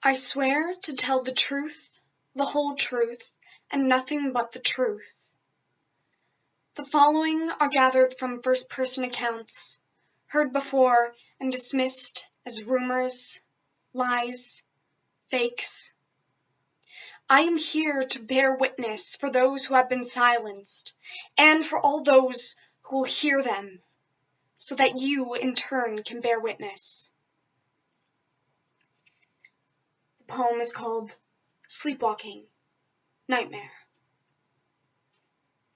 I swear to tell the truth, the whole truth, and nothing but the truth. The following are gathered from first-person accounts, heard before and dismissed as rumors, lies, fakes. I am here to bear witness for those who have been silenced, and for all those who will hear them, so that you, in turn, can bear witness. The poem is called Sleepwalking, Nightmare.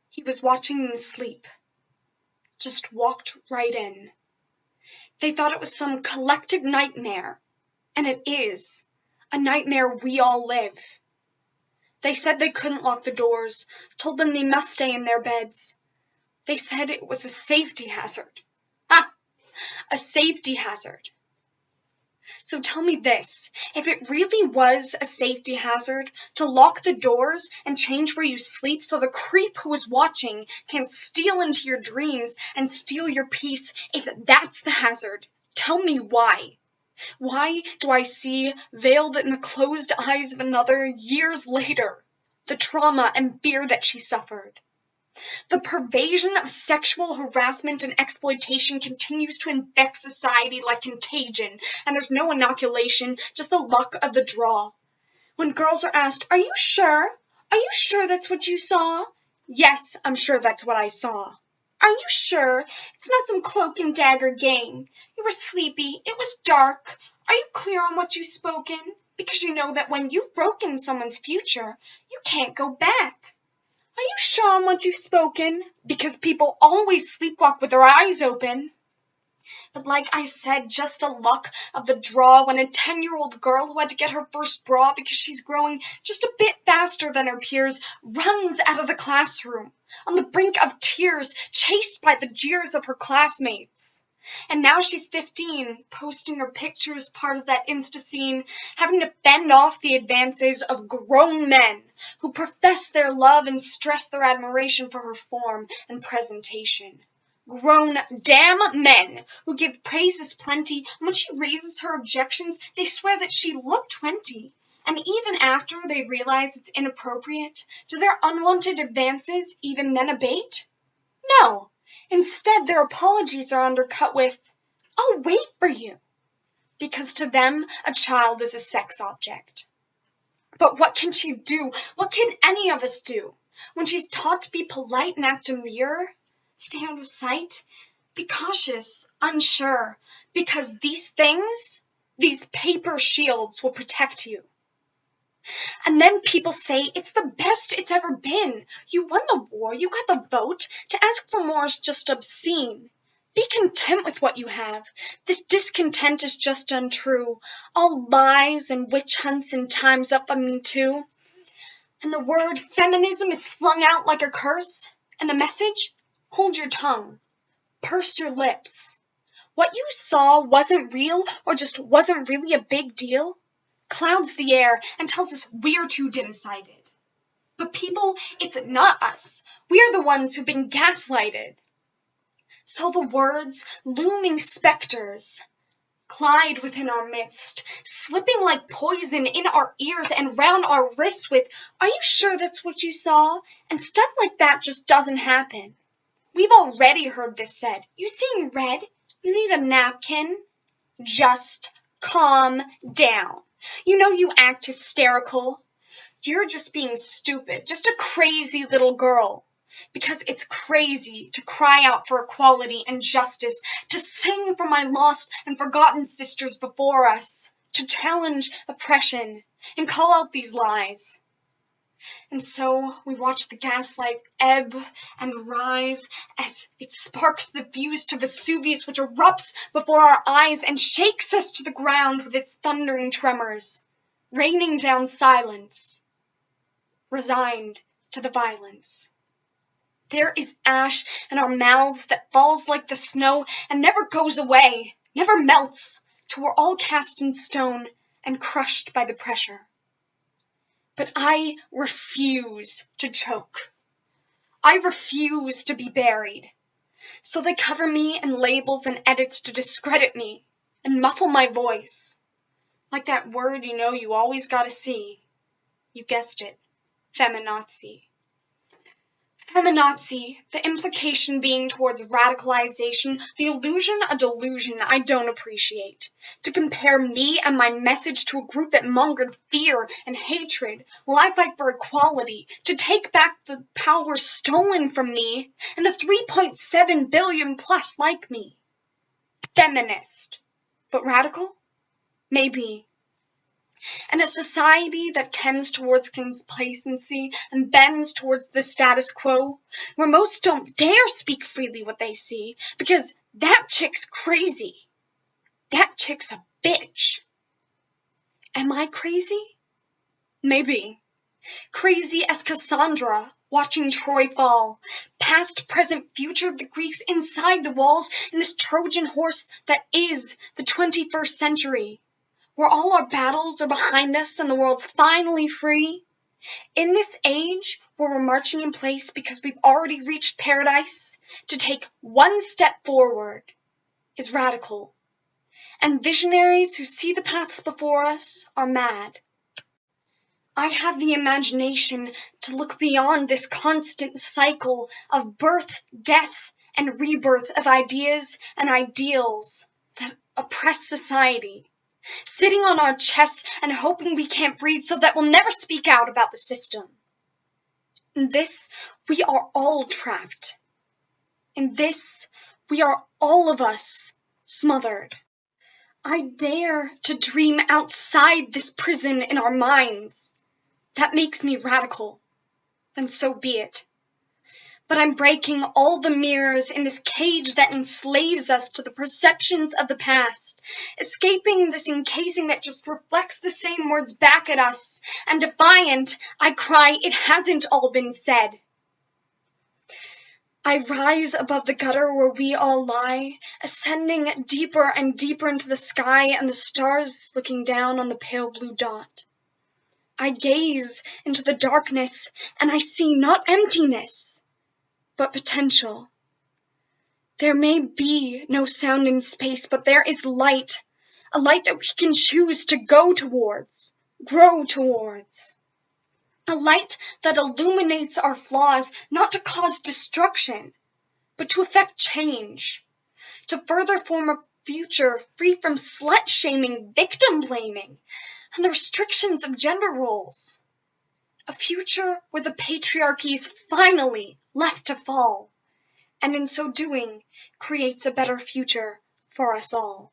He was watching them sleep, just walked right in. They thought it was some collective nightmare, and it is, a nightmare we all live. They said they couldn't lock the doors, told them they must stay in their beds. They said it was a safety hazard. A safety hazard. So tell me this, if it really was a safety hazard to lock the doors and change where you sleep so the creep who is watching can't steal into your dreams and steal your peace, if that's the hazard, tell me why. Why do I see, veiled in the closed eyes of another, years later, the trauma and fear that she suffered? The pervasion of sexual harassment and exploitation continues to infect society like contagion, and there's no inoculation, just the luck of the draw. When girls are asked, "Are you sure? Are you sure that's what you saw?" "Yes, I'm sure that's what I saw." "Are you sure? It's not some cloak and dagger game. You were sleepy. It was dark. Are you clear on what you've spoken? Because you know that when you've broken someone's future, you can't go back. Are you sure on what you've spoken? Because people always sleepwalk with their eyes open." But like I said, just the luck of the draw when a 10-year-old girl who had to get her first bra because she's growing just a bit faster than her peers runs out of the classroom, on the brink of tears, chased by the jeers of her classmates. And now she's 15, posting her pictures part of that Insta scene, having to fend off the advances of grown men who profess their love and stress their admiration for her form and presentation. Grown damn men who give praises plenty, and when she raises her objections, they swear that she looked 20. And even after they realize it's inappropriate, do their unwanted advances even then abate? No. Instead, their apologies are undercut with, "I'll wait for you," because to them, a child is a sex object. But what can she do? What can any of us do? When she's taught to be polite and act demure, stay out of sight, be cautious, unsure, because these things, these paper shields will protect you. And then people say it's the best it's ever been. You won the war, you got the vote. To ask for more is just obscene. Be content with what you have. This discontent is just untrue. All lies and witch hunts and time's up on me too. And the word feminism is flung out like a curse. And the message? Hold your tongue. Purse your lips. What you saw wasn't real or just wasn't really a big deal. Clouds the air and tells us we're too dim-sighted. But people, it's not us. We're the ones who've been gaslighted. So the words, looming specters, glide within our midst, slipping like poison in our ears and round our wrists with, "Are you sure that's what you saw?" And stuff like that just doesn't happen. We've already heard this said. "You seeing red? You need a napkin." Just calm down. You know you act hysterical. You're just being stupid, just a crazy little girl. Because it's crazy to cry out for equality and justice, to sing for my lost and forgotten sisters before us, to challenge oppression and call out these lies. And so we watch the gaslight ebb and rise as it sparks the fuse to Vesuvius, which erupts before our eyes and shakes us to the ground with its thundering tremors, raining down silence, resigned to the violence. There is ash in our mouths that falls like the snow and never goes away, never melts, till we're all cast in stone and crushed by the pressure. But I refuse to choke. I refuse to be buried. So they cover me in labels and edits to discredit me and muffle my voice. Like that word you always gotta see. You guessed it. Feminazi. Feminazi, the implication being towards radicalization, the illusion a delusion I don't appreciate. To compare me and my message to a group that mongered fear and hatred while I fight for equality, to take back the power stolen from me and the 3.7 billion plus like me. Feminist. But radical? Maybe. And a society that tends towards complacency and bends towards the status quo, where most don't dare speak freely what they see, because that chick's crazy. That chick's a bitch. Am I crazy? Maybe. Crazy as Cassandra, watching Troy fall. Past, present, future of the Greeks inside the walls in this Trojan horse that is the 21st century. Where all our battles are behind us and the world's finally free. In this age where we're marching in place because we've already reached paradise, to take one step forward is radical. And visionaries who see the paths before us are mad. I have the imagination to look beyond this constant cycle of birth, death, and rebirth of ideas and ideals that oppress society. Sitting on our chests and hoping we can't breathe so that we'll never speak out about the system. In this, we are all trapped. In this, we are all of us smothered. I dare to dream outside this prison in our minds. That makes me radical, and so be it. But I'm breaking all the mirrors in this cage that enslaves us to the perceptions of the past, escaping this encasing that just reflects the same words back at us, and defiant, I cry, it hasn't all been said. I rise above the gutter where we all lie, ascending deeper and deeper into the sky and the stars looking down on the pale blue dot. I gaze into the darkness and I see not emptiness, but potential. There may be no sound in space, but there is light, a light that we can choose to go towards, grow towards. A light that illuminates our flaws, not to cause destruction, but to effect change, to further form a future free from slut-shaming, victim-blaming, and the restrictions of gender roles. A future where the patriarchy is finally left to fall, and in so doing creates a better future for us all.